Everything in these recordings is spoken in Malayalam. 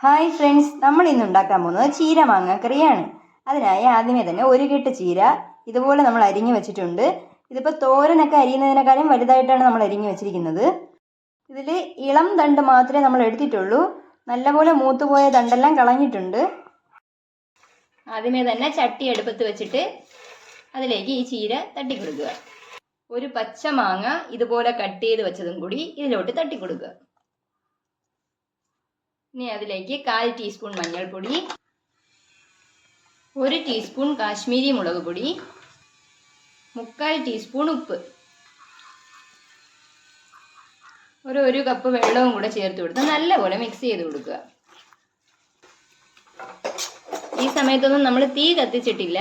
ഹായ് ഫ്രണ്ട്സ്, നമ്മൾ ഇന്ന് ഉണ്ടാക്കാൻ പോകുന്നത് ചീര മാങ്ങാക്കറിയാണ്. അതിനായി ആദ്യമേ തന്നെ ഒരു കെട്ട് ചീര ഇതുപോലെ നമ്മൾ അരിഞ്ഞു വെച്ചിട്ടുണ്ട്. ഇതിപ്പോൾ തോരനൊക്കെ അരിയുന്നതിനേക്കാളും വലുതായിട്ടാണ് നമ്മൾ അരിഞ്ഞു വെച്ചിരിക്കുന്നത്. ഇതിൽ ഇളം തണ്ട് മാത്രമേ നമ്മൾ എടുത്തിട്ടുള്ളൂ. നല്ലപോലെ മൂത്തുപോയ തണ്ടെല്ലാം കളഞ്ഞിട്ടുണ്ട്. ആദ്യമേ തന്നെ ചട്ടി അടുപ്പത്ത് വെച്ചിട്ട് അതിലേക്ക് ഈ ചീര തട്ടിക്കൊടുക്കുക. ഒരു പച്ച മാങ്ങ ഇതുപോലെ കട്ട് ചെയ്ത് വെച്ചതും കൂടി ഇതിലോട്ട് തട്ടിക്കൊടുക്കുക. ഇനി അതിലേക്ക് 1/4 ടീസ്പൂൺ മഞ്ഞൾപ്പൊടി, 1 ടീസ്പൂൺ കാശ്മീരി മുളക് പൊടി, 1/4 ടീസ്പൂൺ ഉപ്പ്, ഒരു കപ്പ് വെള്ളവും കൂടെ ചേർത്ത് കൊടുത്ത് നല്ലപോലെ മിക്സ് ചെയ്ത് കൊടുക്കുക. ഈ സമയത്തൊന്നും നമ്മൾ തീ കത്തിച്ചിട്ടില്ല.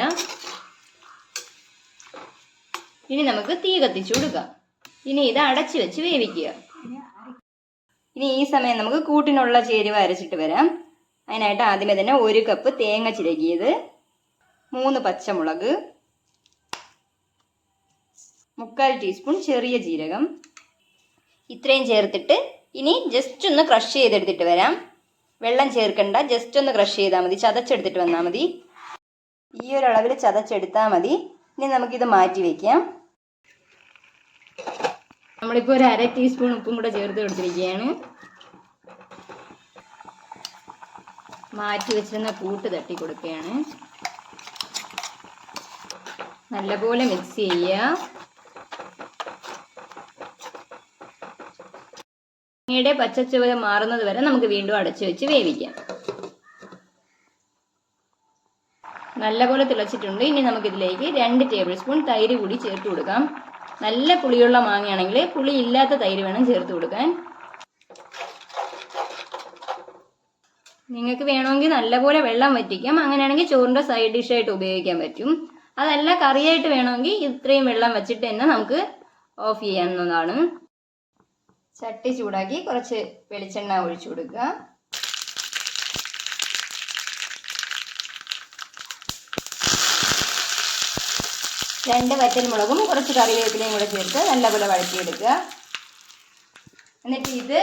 ഇനി നമുക്ക് തീ കത്തിച്ചു കൊടുക്കാം. ഇനി ഇത് അടച്ചു വെച്ച് വേവിക്കുക. ഇനി ഈ സമയം നമുക്ക് കൂട്ടിനുള്ള ചേരുവ അരച്ചിട്ട് വരാം. അതിനായിട്ട് ആദ്യമേ തന്നെ 1 കപ്പ് തേങ്ങ ചിരകിയത്, 3 പച്ചമുളക്, 1/4 ടീസ്പൂൺ ചെറിയ ജീരകം, ഇത്രയും ചേർത്തിട്ട് ഇനി ജസ്റ്റ് ഒന്ന് ക്രഷ് ചെയ്തെടുത്തിട്ട് വരാം. വെള്ളം ചേർക്കണ്ട, ജസ്റ്റ് ഒന്ന് ക്രഷ് ചെയ്താൽ മതി, ചതച്ചെടുത്തിട്ട് വന്നാൽ മതി. ഈ ഒരു അളവിൽ ചതച്ചെടുത്താൽ മതി. ഇനി നമുക്കിത് മാറ്റി വയ്ക്കാം. നമ്മളിപ്പോൾ ഒരു 1/2 ടീസ്പൂൺ ഉപ്പും കൂടെ ചേർത്ത് കൊടുത്തിരിക്കുകയാണ്. മാറ്റി വെച്ചിരുന്ന കൂട്ട് തട്ടി കൊടുക്കുകയാണ്. നല്ലപോലെ മിക്സ് ചെയ്യുക. തേങ്ങയുടെ പച്ചച്ചുവ മാറുന്നത് വരെ നമുക്ക് വീണ്ടും അടച്ചു വെച്ച് വേവിക്കാം. നല്ലപോലെ തിളച്ചിട്ടുണ്ട്. ഇനി നമുക്കിതിലേക്ക് 2 ടേബിൾ സ്പൂൺ തൈര് കൂടി ചേർത്ത് കൊടുക്കാം. നല്ല പുളിയുള്ള മാങ്ങയാണെങ്കിൽ പുളി ഇല്ലാത്ത തൈര് വേണം ചേർത്ത് കൊടുക്കാൻ. നിങ്ങൾക്ക് വേണമെങ്കിൽ നല്ലപോലെ വെള്ളം വറ്റിക്കാം. അങ്ങനെയാണെങ്കിൽ ചോറിൻ്റെ സൈഡ് ഡിഷായിട്ട് ഉപയോഗിക്കാൻ പറ്റും. അതല്ല കറിയായിട്ട് വേണമെങ്കിൽ ഇത്രയും വെള്ളം വെച്ചിട്ട് തന്നെ നമുക്ക് ഓഫ് ചെയ്യാവുന്നതാണ്. ചട്ടി ചൂടാക്കി കുറച്ച് വെളിച്ചെണ്ണ ഒഴിച്ചു കൊടുക്കുക. രണ്ട് വറ്റൽമുളകും കുറച്ച് കറിവേപ്പിലയും കൂടെ ചേർത്ത് നല്ലപോലെ വഴറ്റിയെടുക്കുക. എന്നിട്ട് ഇത്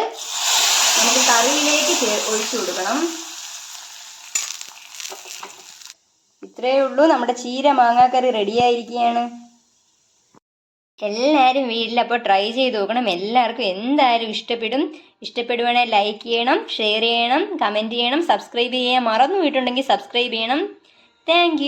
നമുക്ക് കറിയിലേക്ക് ഒഴിച്ചു കൊടുക്കണം. ഇത്രയേ ഉള്ളൂ, നമ്മുടെ ചീര മാങ്ങാക്കറി റെഡിയായിരിക്കുകയാണ്. എല്ലാവരും വീട്ടിലപ്പോൾ ട്രൈ ചെയ്ത് നോക്കണം. എല്ലാവർക്കും എന്തായാലും ഇഷ്ടപ്പെടും. ഇഷ്ടപ്പെടുവാണെങ്കിൽ ലൈക്ക് ചെയ്യണം, ഷെയർ ചെയ്യണം, കമൻറ്റ് ചെയ്യണം, സബ്സ്ക്രൈബ് ചെയ്യാൻ മറന്നു പോയിട്ടുണ്ടെങ്കിൽ സബ്സ്ക്രൈബ് ചെയ്യണം. താങ്ക്